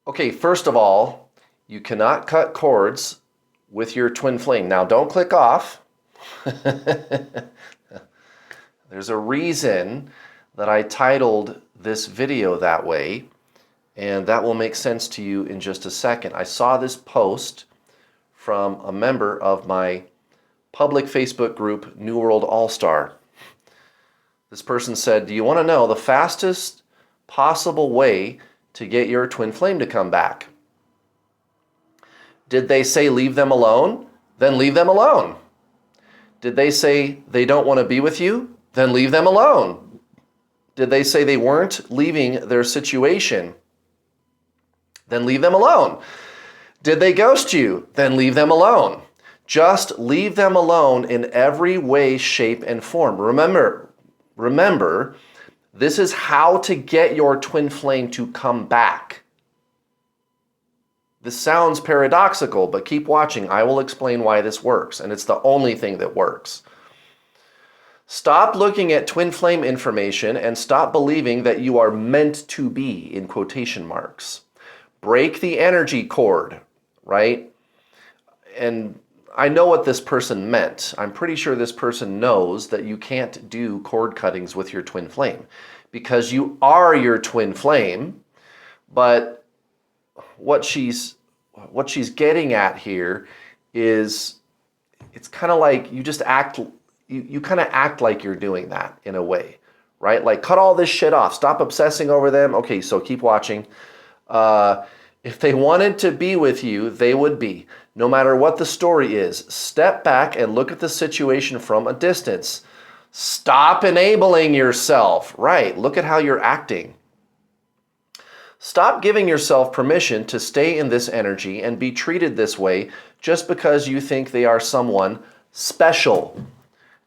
Okay, first of all, you cannot cut cords with your twin flame. Now, don't click off. There's a reason that I titled this video that way, and that will make sense to you in just a second. I saw this post from a member of my public Facebook group, New World All-Star. This person said, do you want to know the fastest possible way to get your twin flame to come back? Did they say leave them alone? Then leave them alone. Did they say they don't want to be with you? Then leave them alone. Did they say they weren't leaving their situation? Then leave them alone. Did they ghost you? Then leave them alone. Just leave them alone in every way, shape, and form. Remember, this is how to get your twin flame to come back. This sounds paradoxical, but keep watching. I will explain why this works, and it's the only thing that works. Stop looking at twin flame information and stop believing that you are meant to be, in quotation marks. Break the energy cord, right? And I know what this person meant. I'm pretty sure this person knows that you can't do cord cuttings with your twin flame because you are your twin flame. But what she's getting at here is it's kind of like you just act, you kind of act like you're doing that in a way, right? Like cut all this shit off. Stop obsessing over them. Okay, so keep watching. If they wanted to be with you, they would be. No matter what the story is, step back and look at the situation from a distance. Stop enabling yourself. Right, look at how you're acting. Stop giving yourself permission to stay in this energy and be treated this way just because you think they are someone special.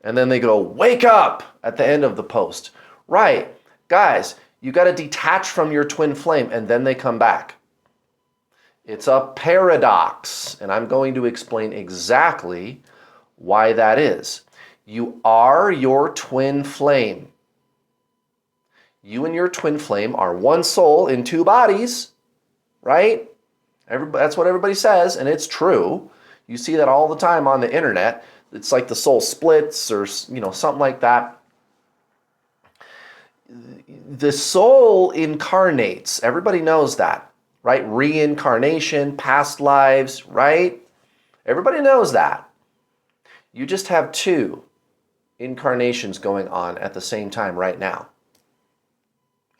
And then they go, wake up at the end of the post. Right, guys, you got to detach from your twin flame and then they come back. It's a paradox, and I'm going to explain exactly why that is. You are your twin flame. You and your twin flame are one soul in two bodies, right? That's what everybody says, and it's true. You see that all the time on the internet. It's like the soul splits or something like that. The soul incarnates. Everybody knows that. Right? Reincarnation, past lives, right? Everybody knows that. You just have two incarnations going on at the same time right now.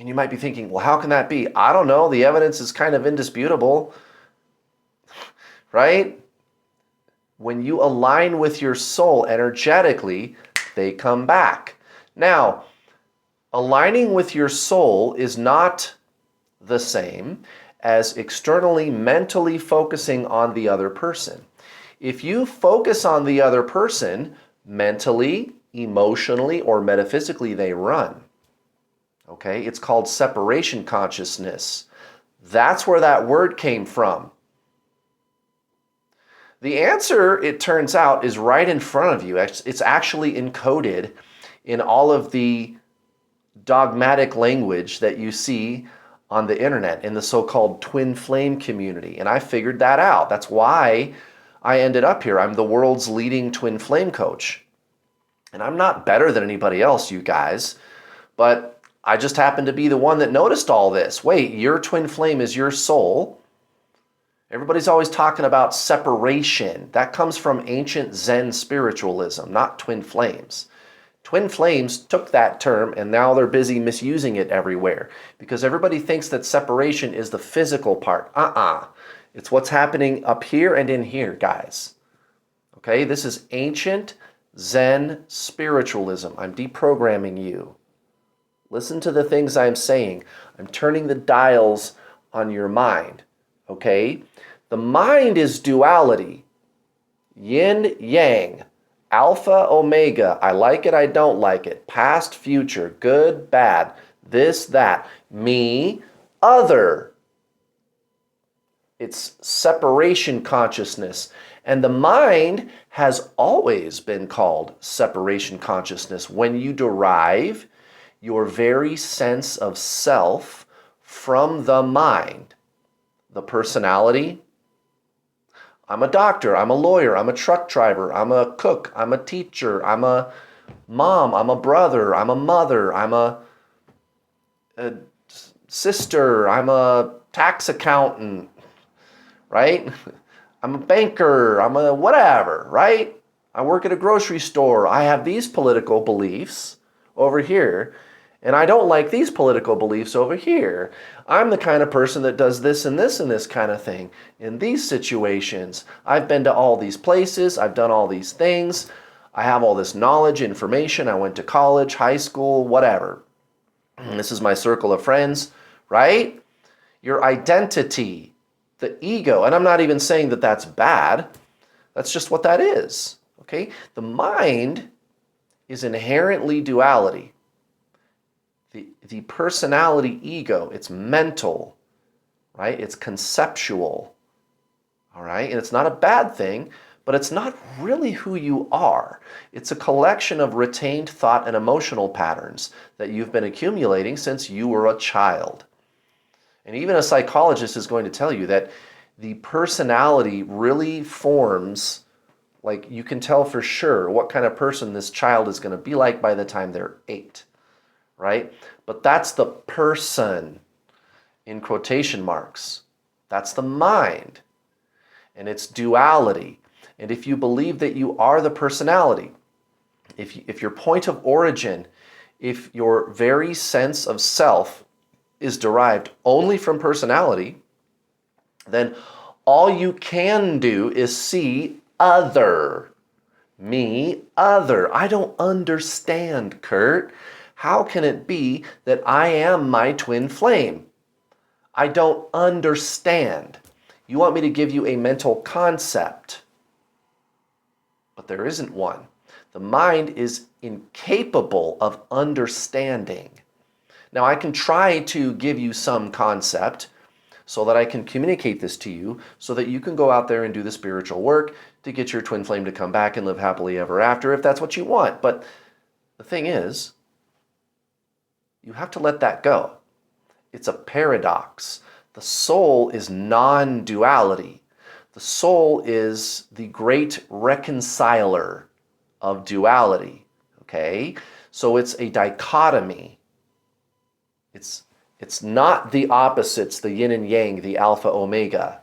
And you might be thinking, well, how can that be? I don't know. The evidence is kind of indisputable, right? When you align with your soul energetically, they come back. Now, aligning with your soul is not the same as externally mentally focusing on the other person. If you focus on the other person, mentally, emotionally, or metaphysically, they run. Okay? It's called separation consciousness. That's where that word came from. The answer, it turns out, is right in front of you. It's actually encoded in all of the dogmatic language that you see on the internet in the so-called twin flame community. And I figured that out. That's why I ended up here. I'm the world's leading twin flame coach. And I'm not better than anybody else, you guys, but I just happen to be the one that noticed all this. Wait, your twin flame is your soul. Everybody's always talking about separation. That comes from ancient Zen spiritualism, not twin flames. Twin flames took that term and now they're busy misusing it everywhere because everybody thinks that separation is the physical part. It's what's happening up here and in here, guys. Okay, this is ancient Zen spiritualism. I'm deprogramming you. Listen to the things I'm saying. I'm turning the dials on your mind. Okay? The mind is duality. Yin, yang. Alpha, omega, I like it, I don't like it. Past, future, good, bad, this, that. Me, other. It's separation consciousness. And the mind has always been called separation consciousness when you derive your very sense of self from the mind. the personality. I'm a doctor, I'm a lawyer, I'm a truck driver, I'm a cook, I'm a teacher, I'm a mom, I'm a brother, I'm a mother, I'm a sister, I'm a tax accountant, right? I'm a banker, I'm a whatever, right? I work at a grocery store. I have these political beliefs over here, and I don't like these political beliefs over here. I'm the kind of person that does this and this and this kind of thing in these situations. I've been to all these places, I've done all these things, I have all this knowledge, information, I went to college, high school, whatever. And this is my circle of friends, right? Your identity, the ego, and I'm not even saying that that's bad, that's just what that is, okay? The mind is inherently duality. The personality ego, it's mental, right? It's conceptual, all right? And it's not a bad thing, but it's not really who you are. It's a collection of retained thought and emotional patterns that you've been accumulating since you were a child. And even a psychologist is going to tell you that the personality really forms, like you can tell for sure what kind of person this child is going to be like by the time they're 8, right? But that's the person in quotation marks. That's the mind. And it's duality. And if you believe that you are the personality, if your point of origin, if your very sense of self is derived only from personality, then all you can do is see other. Me, other. I don't understand, Kurt. How can it be that I am my twin flame? I don't understand. You want me to give you a mental concept, but there isn't one. The mind is incapable of understanding. Now, I can try to give you some concept so that I can communicate this to you so that you can go out there and do the spiritual work to get your twin flame to come back and live happily ever after if that's what you want. But the thing is, you have to let that go. It's a paradox. The soul is non-duality. The soul is the great reconciler of duality, okay? So it's a dichotomy. It's not the opposites, the yin and yang, the alpha omega,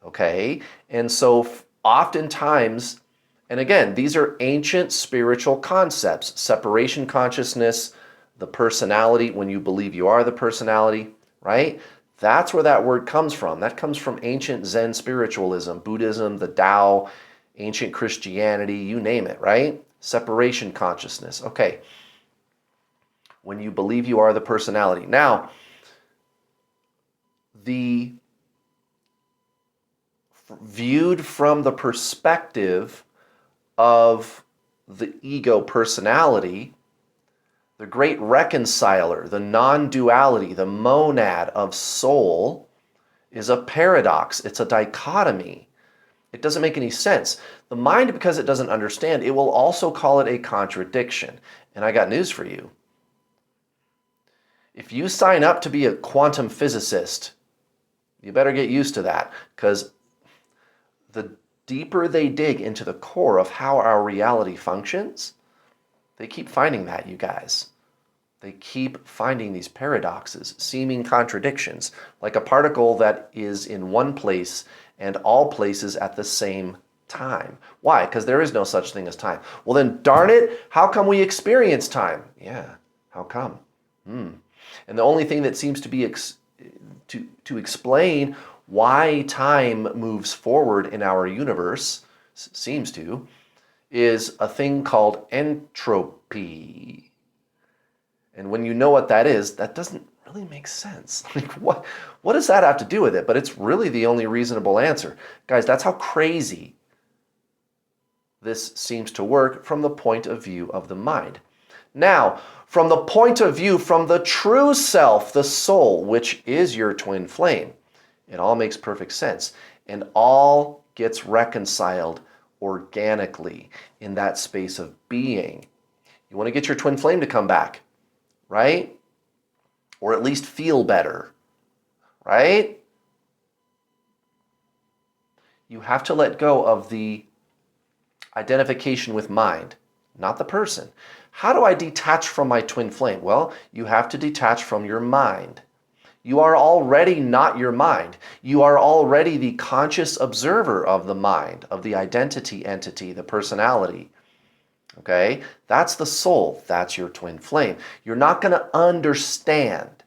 okay? And so oftentimes, and again, these are ancient spiritual concepts, separation consciousness, the personality, when you believe you are the personality, right? That's where that word comes from. That comes from ancient Zen spiritualism, Buddhism, the Tao, ancient Christianity, you name it, right? Separation consciousness. Okay. When you believe you are the personality. Now, viewed from the perspective of the ego personality, the great reconciler, the non-duality, the monad of soul is a paradox. It's a dichotomy. It doesn't make any sense. The mind, because it doesn't understand, it will also call it a contradiction. And I got news for you. If you sign up to be a quantum physicist, you better get used to that, because the deeper they dig into the core of how our reality functions, they keep finding that, you guys. They keep finding these paradoxes, seeming contradictions, like a particle that is in one place and all places at the same time. Why? Because there is no such thing as time. Well then, darn it, how come we experience time? Yeah, how come? And the only thing that seems to be to explain why time moves forward in our universe, seems to, is a thing called entropy. And when you know what that is, that doesn't really make sense. Like, what does that have to do with it? But it's really the only reasonable answer. Guys, that's how crazy this seems to work from the point of view of the mind. Now, from the point of view from the true self, the soul, which is your twin flame, it all makes perfect sense. And all gets reconciled organically in that space of being. You want to get your twin flame to come back, right? Or at least feel better, right? You have to let go of the identification with mind, not the person. How do I detach from my twin flame? Well, you have to detach from your mind. You are already not your mind. You are already the conscious observer of the mind, of the identity entity, the personality. Okay? That's the soul. That's your twin flame. You're not going to understand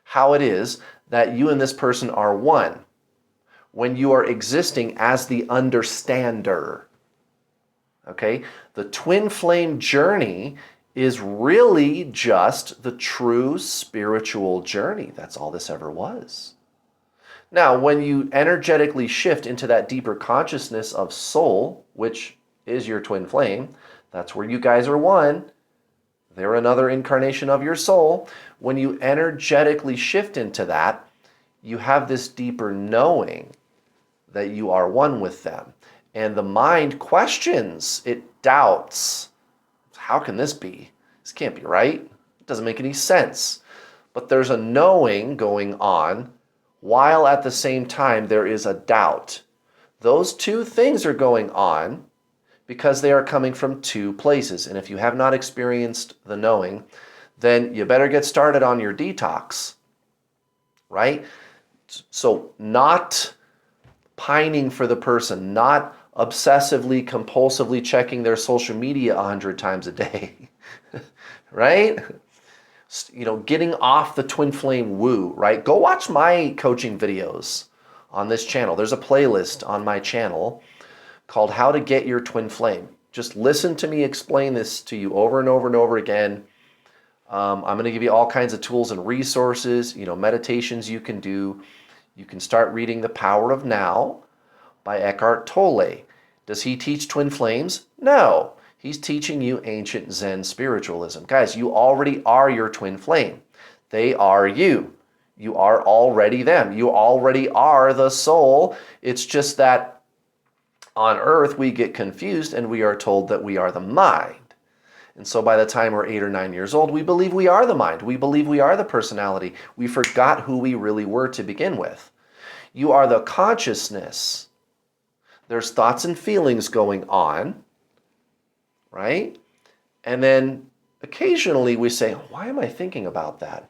how it is that you and this person are one when you are existing as the understander. Okay? The twin flame journey is really just the true spiritual journey. That's all this ever was. Now, when you energetically shift into that deeper consciousness of soul, which is your twin flame, that's where you guys are one. They're another incarnation of your soul. When you energetically shift into that, you have this deeper knowing that you are one with them. And the mind questions, it doubts. How can this be? This can't be right. It doesn't make any sense. But there's a knowing going on, while at the same time there is a doubt. Those two things are going on because they are coming from two places. And if you have not experienced the knowing, then you better get started on your detox, right? So not pining for the person, not obsessively, compulsively checking their social media 100 times a day, right? You know, getting off the twin flame woo, right? Go watch my coaching videos on this channel. There's a playlist on my channel called How to Get Your Twin Flame. Just listen to me explain this to you over and over and over again. I'm going to give you all kinds of tools and resources, you know, meditations you can do. You can start reading The Power of Now by Eckhart Tolle. Does he teach twin flames? No. He's teaching you ancient Zen spiritualism. Guys, you already are your twin flame. They are you. You are already them. You already are the soul. It's just that on earth we get confused and we are told that we are the mind. And so by the time we're 8 or 9 years old, we believe we are the mind. We believe we are the personality. We forgot who we really were to begin with. You are the consciousness. There's thoughts and feelings going on, right? And then occasionally we say, why am I thinking about that?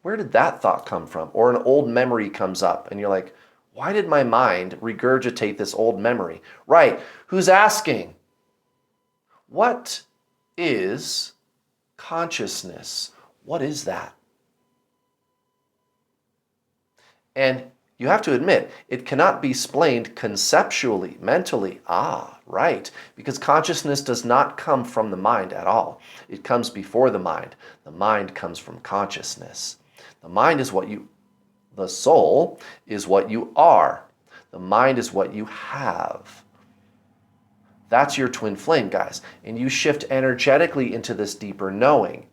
Where did that thought come from? Or an old memory comes up and you're like, why did my mind regurgitate this old memory? Right. Who's asking? What is consciousness? What is that? And you have to admit, it cannot be explained conceptually, mentally. Right. Because consciousness does not come from the mind at all. It comes before the mind. The mind comes from consciousness. The mind is what you, the soul is what you are. The mind is what you have. That's your twin flame, guys. And you shift energetically into this deeper knowing.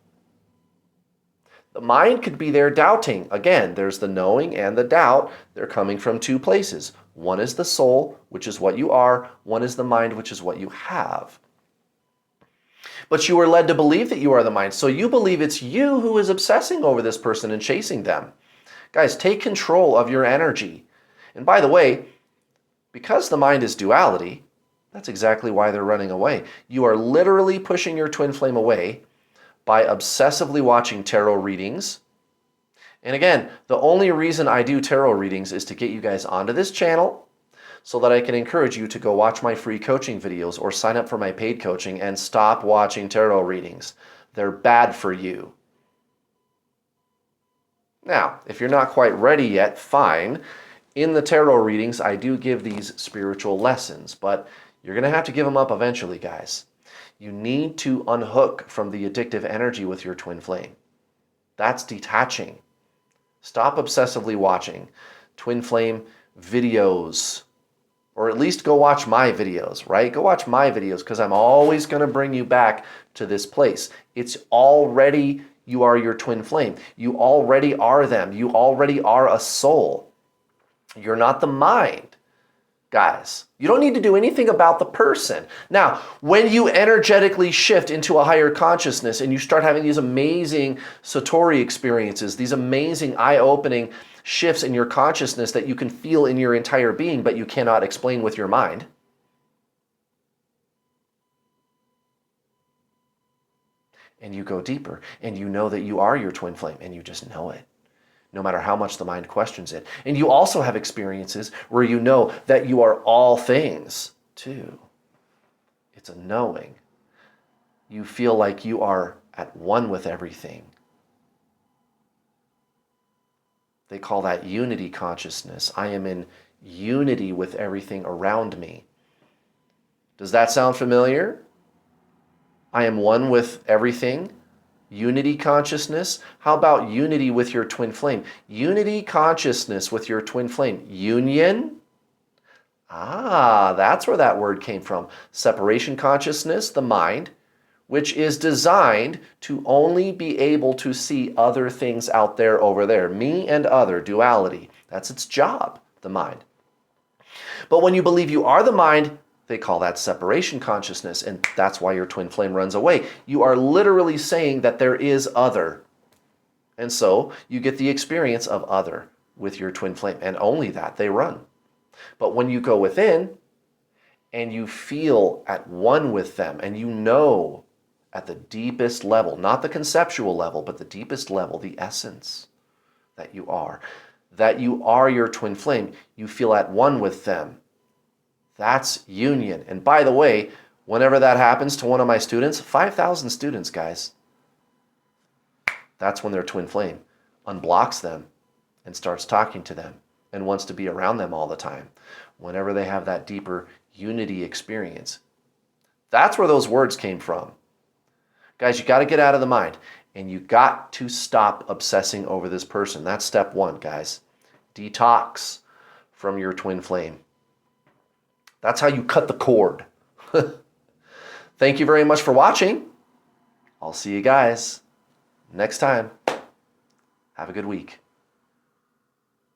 The mind could be there doubting. Again, there's the knowing and the doubt. They're coming from two places. One is the soul, which is what you are. One is the mind, which is what you have. But you are led to believe that you are the mind. So you believe it's you who is obsessing over this person and chasing them. Guys, take control of your energy. And by the way, because the mind is duality, that's exactly why they're running away. You are literally pushing your twin flame away by obsessively watching tarot readings. And again, the only reason I do tarot readings is to get you guys onto this channel so that I can encourage you to go watch my free coaching videos or sign up for my paid coaching and stop watching tarot readings. They're bad for you. Now, if you're not quite ready yet, fine. In the tarot readings, I do give these spiritual lessons, but you're going to have to give them up eventually, guys. You need to unhook from the addictive energy with your twin flame. That's detaching. Stop obsessively watching twin flame videos, or at least go watch my videos, right? Go watch my videos because I'm always going to bring you back to this place. It's already, you are your twin flame. You already are them. You already are a soul. You're not the mind. Guys, you don't need to do anything about the person. Now, when you energetically shift into a higher consciousness and you start having these amazing Satori experiences, these amazing eye-opening shifts in your consciousness that you can feel in your entire being, but you cannot explain with your mind. And you go deeper and you know that you are your twin flame and you just know it, no matter how much the mind questions it. And you also have experiences where you know that you are all things too. It's a knowing. You feel like you are at one with everything. They call that unity consciousness. I am in unity with everything around me. Does that sound familiar? I am one with everything. Unity consciousness. How about unity with your twin flame? Unity consciousness with your twin flame. Union. That's where that word came from. Separation consciousness, the mind, which is designed to only be able to see other things out there over there. Me and other, duality. That's its job, the mind. But when you believe you are the mind, they call that separation consciousness, and that's why your twin flame runs away. You are literally saying that there is other. And so you get the experience of other with your twin flame, and only that, they run. But when you go within and you feel at one with them, and you know at the deepest level, not the conceptual level, but the deepest level, the essence that you are your twin flame, you feel at one with them. That's union. And by the way, whenever that happens to one of my students, 5,000 students, guys, that's when their twin flame unblocks them and starts talking to them and wants to be around them all the time. Whenever they have that deeper unity experience. That's where those words came from. Guys, you got to get out of the mind and you got to stop obsessing over this person. That's step one, guys. Detox from your twin flame. That's how you cut the cord. Thank you very much for watching. I'll see you guys next time. Have a good week.